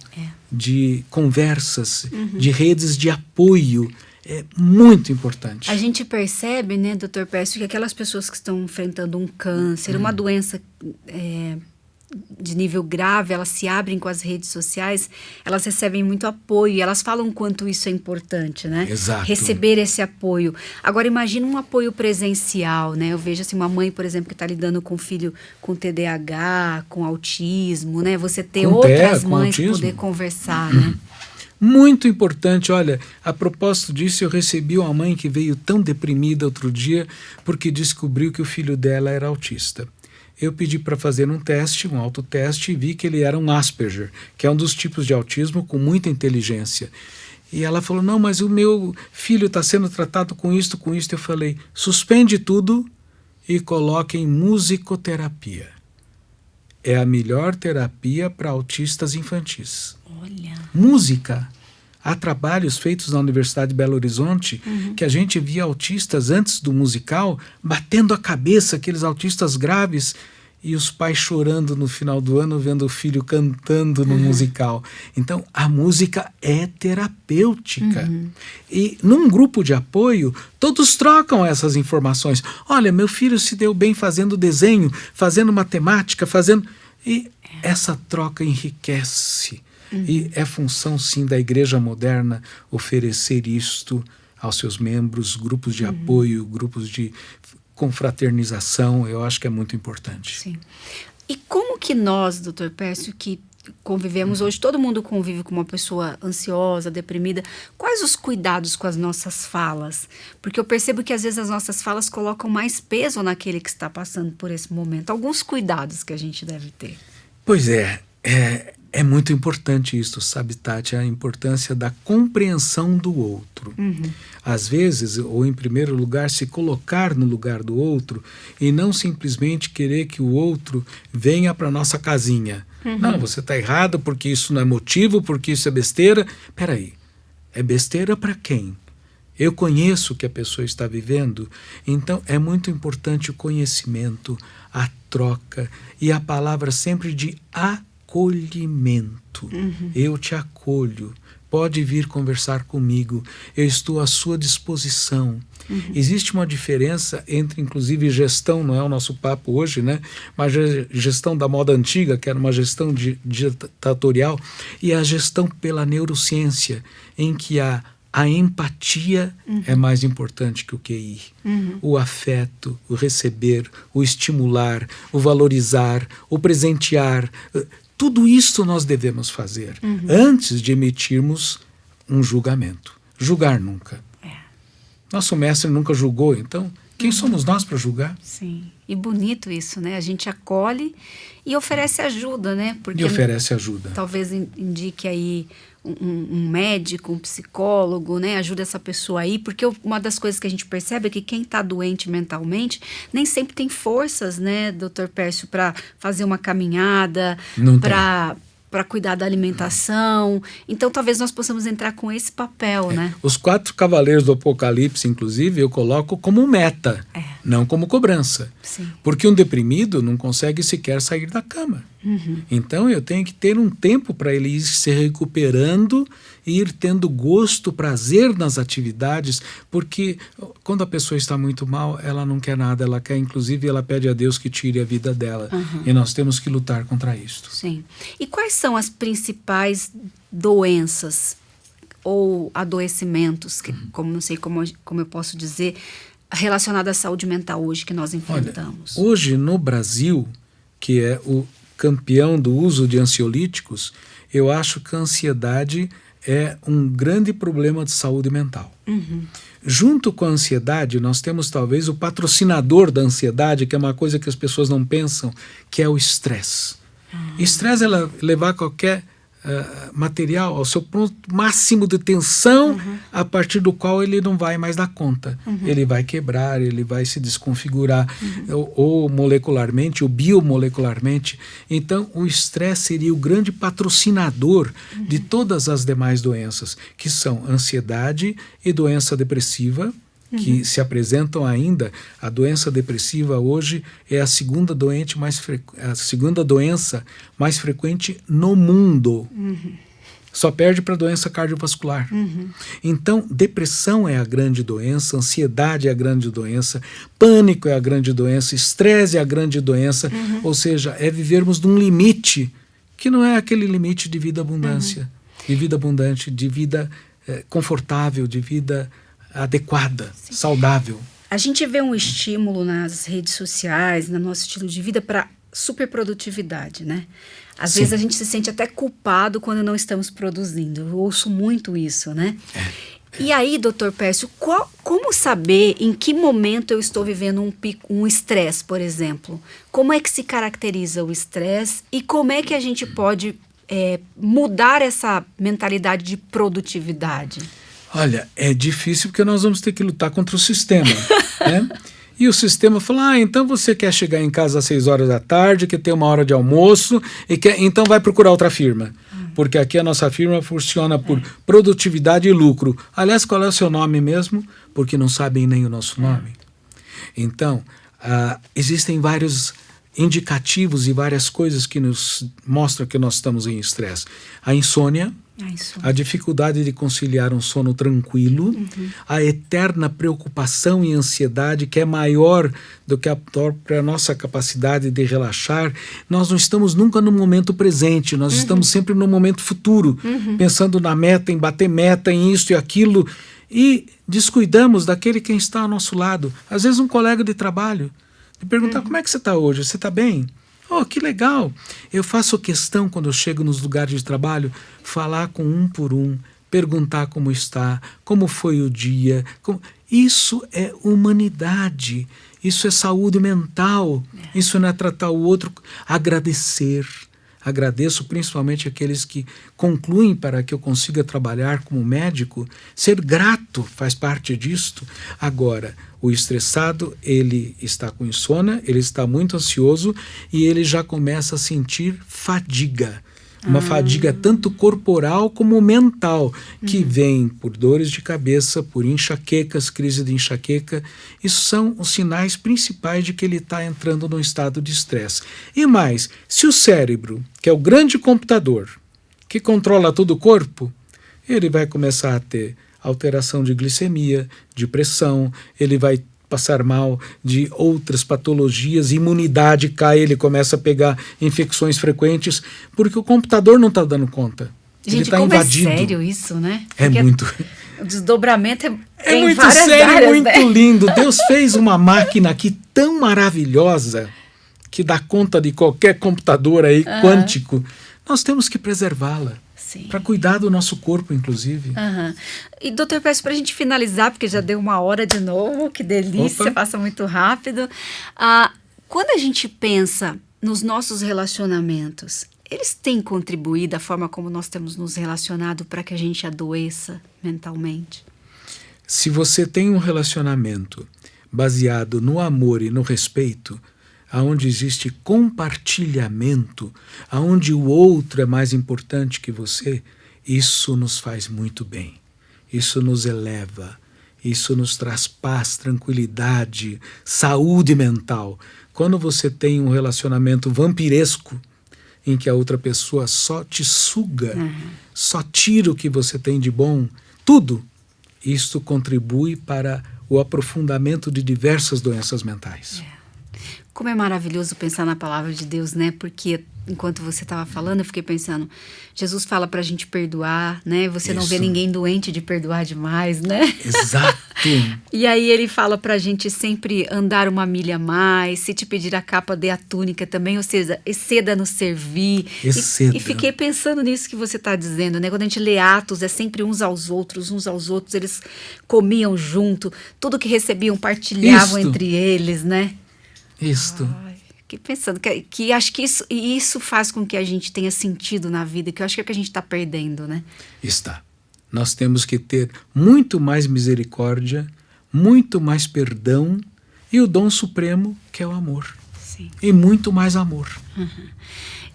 de conversas, de redes de apoio. É muito importante. A gente percebe, né, Dr. Pércio, que aquelas pessoas que estão enfrentando um câncer, uma doença de nível grave, elas se abrem com as redes sociais, elas recebem muito apoio e elas falam o quanto isso é importante, né? Exato. Receber esse apoio. Agora, imagina um apoio presencial, né? Eu vejo assim, uma mãe, por exemplo, que está lidando com um filho com TDAH, com autismo, né? Você ter outras mães poder conversar, né? Muito importante. Olha, a propósito disso, eu recebi uma mãe que veio tão deprimida outro dia porque descobriu que o filho dela era autista. Eu pedi para fazer um teste, um autoteste, e vi que ele era um Asperger, que é um dos tipos de autismo com muita inteligência. E ela falou, não, mas o meu filho está sendo tratado com isto, com isto. Eu falei, suspende tudo e coloque em musicoterapia. É a melhor terapia para autistas infantis. Olha. Música. Há trabalhos feitos na Universidade de Belo Horizonte que a gente via autistas antes do musical batendo a cabeça, aqueles autistas graves, e os pais chorando no final do ano vendo o filho cantando no musical. Então, a música é terapêutica. E num grupo de apoio, todos trocam essas informações. Olha, meu filho se deu bem fazendo desenho, fazendo matemática, fazendo... E essa troca enriquece. E é função, sim, da igreja moderna oferecer isto aos seus membros, grupos de apoio, grupos de confraternização. Eu acho que é muito importante. Sim. E como que nós, Dr. Pércio, que convivemos hoje, todo mundo convive com uma pessoa ansiosa, deprimida, quais os cuidados com as nossas falas? Porque eu percebo que às vezes as nossas falas colocam mais peso naquele que está passando por esse momento. Alguns cuidados que a gente deve ter. Pois é muito importante isso, sabe, Tati? A importância da compreensão do outro. Às vezes, ou em primeiro lugar, se colocar no lugar do outro e não simplesmente querer que o outro venha para a nossa casinha. Não, você está errado porque isso não é motivo, porque isso é besteira. Peraí, é besteira para quem? Eu conheço o que a pessoa está vivendo, então é muito importante o conhecimento, a troca e a palavra sempre de acolhimento. Eu te acolho, pode vir conversar comigo, eu estou à sua disposição. Existe uma diferença entre, inclusive, gestão, não é o nosso papo hoje, né? Mas gestão da moda antiga, que era uma gestão ditatorial, e a gestão pela neurociência, em que a empatia é mais importante que o QI. O afeto, o receber, o estimular, o valorizar, o presentear, tudo isso nós devemos fazer antes de emitirmos um julgamento. Julgar nunca. Nosso mestre nunca julgou, então quem somos nós para julgar? Sim, e bonito isso, né? A gente acolhe e oferece ajuda, né? Porque E oferece ajuda. Talvez indique aí um médico, um psicólogo, né? Ajuda essa pessoa aí, porque uma das coisas que a gente percebe é que quem está doente mentalmente nem sempre tem forças, né, Dr. Pércio, para fazer uma caminhada, para cuidar da alimentação. Então, talvez nós possamos entrar com esse papel, né? Os 4 cavaleiros do Apocalipse, inclusive, eu coloco como meta, não como cobrança. Sim. Porque um deprimido não consegue sequer sair da cama. Então, eu tenho que ter um tempo para ele ir se recuperando e ir tendo gosto, prazer nas atividades, porque quando a pessoa está muito mal, ela não quer nada, ela quer, inclusive, ela pede a Deus que tire a vida dela. E nós temos que lutar contra isso. Sim. E quais são as principais doenças ou adoecimentos, como não sei como eu posso dizer, relacionadas à saúde mental hoje que nós enfrentamos? Olha, hoje no Brasil, que é o campeão do uso de ansiolíticos, eu acho que a ansiedade é um grande problema de saúde mental. Junto com a ansiedade, nós temos talvez o patrocinador da ansiedade, que é uma coisa que as pessoas não pensam, que é o estresse. Estresse é levar qualquer material, ao seu ponto máximo de tensão, a partir do qual ele não vai mais dar conta. Ele vai quebrar, ele vai se desconfigurar, ou molecularmente, ou biomolecularmente. Então, o estresse seria o grande patrocinador de todas as demais doenças, que são ansiedade e doença depressiva, que se apresentam ainda. A doença depressiva hoje é a segunda doença mais frequente no mundo. Só perde para a doença cardiovascular. Então, depressão é a grande doença, ansiedade é a grande doença, pânico é a grande doença, estresse é a grande doença, ou seja, é vivermos num limite que não é aquele limite de vida abundância, de vida abundante, de vida confortável, de vida adequada, saudável. A gente vê um estímulo nas redes sociais, no nosso estilo de vida, para superprodutividade, né? Às vezes a gente se sente até culpado quando não estamos produzindo. Eu ouço muito isso, né? E aí, doutor Pércio, como saber em que momento eu estou vivendo um estresse, por exemplo? Como é que se caracteriza o estresse e como é que a gente pode mudar essa mentalidade de produtividade? Olha, é difícil porque nós vamos ter que lutar contra o sistema, né? E o sistema fala, então você quer chegar em casa às 6 horas da tarde, quer ter 1 hora de almoço, então vai procurar outra firma. Porque aqui a nossa firma funciona por produtividade e lucro. Aliás, qual é o seu nome mesmo? Porque não sabem nem o nosso nome. Então, existem vários indicativos e várias coisas que nos mostram que nós estamos em estresse. A insônia, a dificuldade de conciliar um sono tranquilo, a eterna preocupação e ansiedade que é maior do que a própria nossa capacidade de relaxar. Nós não estamos nunca no momento presente, nós estamos sempre no momento futuro, pensando na meta, em bater meta, em isso e aquilo, e descuidamos daquele quem está ao nosso lado. Às vezes um colega de trabalho, de perguntar, como é que você está hoje? Você está bem? Oh, que legal! Eu faço questão, quando eu chego nos lugares de trabalho, falar com um por um, perguntar como está, como foi o dia. Isso é humanidade, isso é saúde mental, isso não é tratar o outro, agradecer. Agradeço principalmente aqueles que concluem para que eu consiga trabalhar como médico. Ser grato faz parte disto. Agora, o estressado, ele está com insônia, ele está muito ansioso e ele já começa a sentir fadiga. Uma fadiga tanto corporal como mental, que vem por dores de cabeça, por enxaquecas, crise de enxaqueca. Isso são os sinais principais de que ele está entrando num estado de estresse. E mais, se o cérebro, que é o grande computador, que controla todo o corpo, ele vai começar a ter alteração de glicemia, de pressão, ele vai passar mal de outras patologias, imunidade cai, ele começa a pegar infecções frequentes, porque o computador não está dando conta. Gente, ele está como invadido. É sério isso, né? Porque muito. O desdobramento é em muito várias sério, áreas, muito né? lindo. Deus fez uma máquina aqui tão maravilhosa que dá conta de qualquer computador aí quântico. Nós temos que preservá-la. Para cuidar do nosso corpo, inclusive. E, doutor, peço para a gente finalizar, porque já deu 1 hora de novo, que delícia, Opa. passa muito rápido. Quando a gente pensa nos nossos relacionamentos, eles têm contribuído da forma como nós temos nos relacionado para que a gente adoeça mentalmente? Se você tem um relacionamento baseado no amor e no respeito, aonde existe compartilhamento, aonde o outro é mais importante que você, isso nos faz muito bem. Isso nos eleva, isso nos traz paz, tranquilidade, saúde mental. Quando você tem um relacionamento vampiresco, em que a outra pessoa só te suga, só tira o que você tem de bom, tudo, isto contribui para o aprofundamento de diversas doenças mentais. Como é maravilhoso pensar na palavra de Deus, né? Porque enquanto você estava falando, eu fiquei pensando, Jesus fala pra gente perdoar, né? Você não vê ninguém doente de perdoar demais, né? Exato. E aí ele fala pra gente sempre andar 1 milha a mais, se te pedir a capa, dê a túnica também, ou seja, exceda no servir. Exceda. E fiquei pensando nisso que você está dizendo, né? Quando a gente lê Atos, é sempre uns aos outros, eles comiam junto, tudo que recebiam partilhavam entre eles, né? Isto. Fiquei pensando que acho que isso faz com que a gente tenha sentido na vida, que eu acho que é o que a gente está perdendo, né? Está. Nós temos que ter muito mais misericórdia, muito mais perdão e o dom supremo, que é o amor. Sim. E muito mais amor.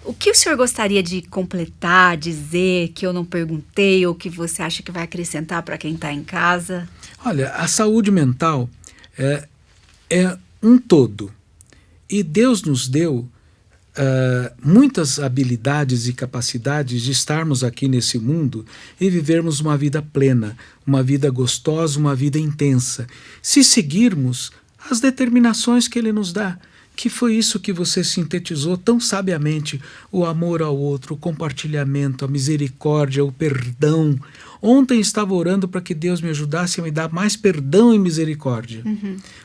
O que o senhor gostaria de completar, dizer, que eu não perguntei ou que você acha que vai acrescentar para quem está em casa? Olha, a saúde mental é um todo. E Deus nos deu muitas habilidades e capacidades de estarmos aqui nesse mundo e vivermos uma vida plena, uma vida gostosa, uma vida intensa, se seguirmos as determinações que Ele nos dá. Que foi isso que você sintetizou tão sabiamente: o amor ao outro, o compartilhamento, a misericórdia, o perdão. Ontem estava orando para que Deus me ajudasse a me dar mais perdão e misericórdia.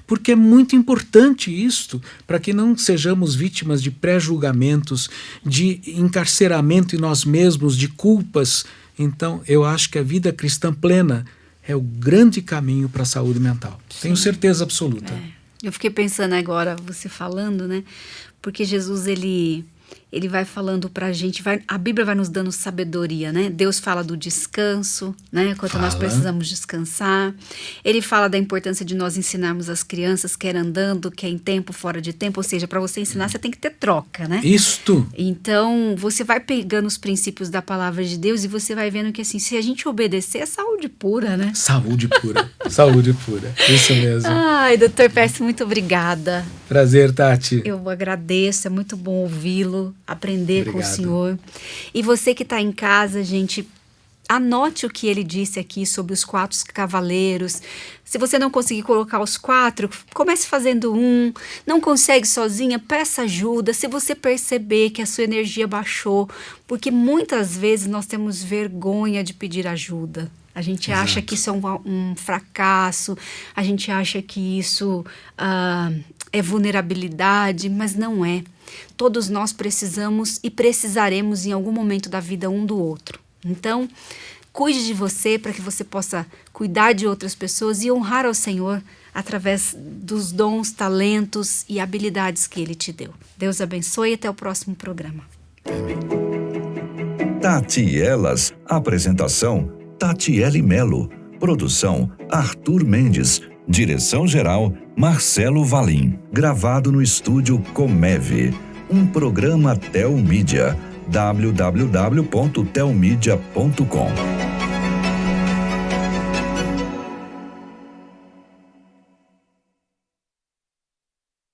Porque é muito importante isto, para que não sejamos vítimas de pré-julgamentos, de encarceramento em nós mesmos, de culpas. Então, eu acho que a vida cristã plena é o grande caminho para a saúde mental. Sim. Tenho certeza absoluta. Eu fiquei pensando agora, você falando, né? Porque Jesus, ele vai falando pra gente, a Bíblia vai nos dando sabedoria, né? Deus fala do descanso, né? Quanto nós precisamos descansar. Ele fala da importância de nós ensinarmos as crianças, quer andando, quer em tempo, fora de tempo. Ou seja, para você ensinar, você tem que ter troca, né? Isto! Então, você vai pegando os princípios da palavra de Deus e você vai vendo que, assim, se a gente obedecer, é saúde pura, né? Saúde pura. Saúde pura. Isso mesmo. Ai, doutor Pércio, muito obrigada. Prazer, Tati. Eu agradeço, é muito bom ouvi-lo, aprender com o senhor. E você que está em casa, gente, anote o que ele disse aqui sobre os 4 cavaleiros. Se você não conseguir colocar os 4, comece fazendo um. Não consegue sozinha, peça ajuda. Se você perceber que a sua energia baixou, porque muitas vezes nós temos vergonha de pedir ajuda. A gente acha que isso é um fracasso, a gente acha que isso é vulnerabilidade, mas não é. Todos nós precisamos e precisaremos em algum momento da vida um do outro. Então, cuide de você para que você possa cuidar de outras pessoas e honrar ao Senhor através dos dons, talentos e habilidades que Ele te deu. Deus abençoe e até o próximo programa. Amém. Tati Elas, apresentação Tatiele Melo, produção Arthur Mendes, direção-geral Marcelo Valim, gravado no estúdio Comeve, um programa Telmídia, www.telmedia.com.